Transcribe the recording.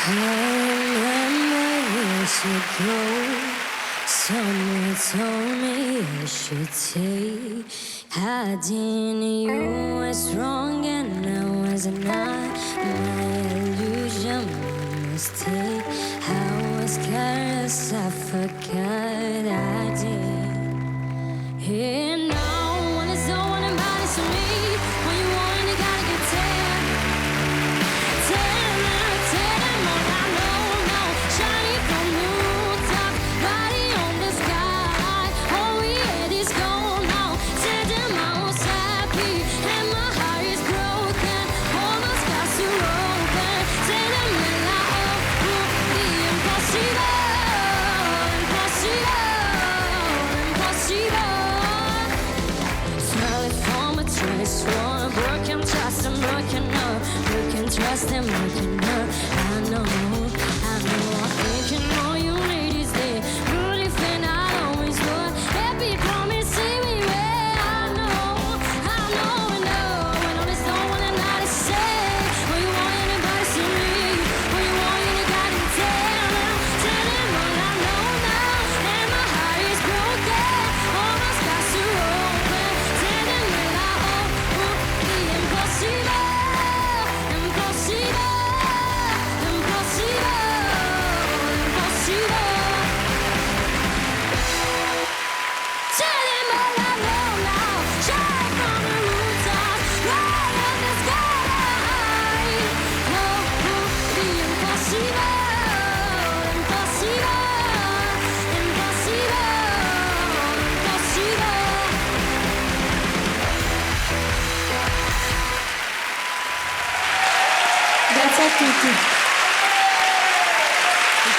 I remember years ago, someone told me I should take. Hiding you was wrong and I was not. My illusion, my mistake. I was careless, I forgot I did. And now, when it's all one about it's me, when you want it, you gotta get ten. Broken trust and broken up, broken trust and broken up. I know, thinking all you need is there. Really think I always would. Happy promise, see me where I know. And all this don't want to not to say. When you want anybody to leave, when you want you gotta tell him what I know now. And my heart is broken, almost got to open. Tell him that I Grazie a tutti.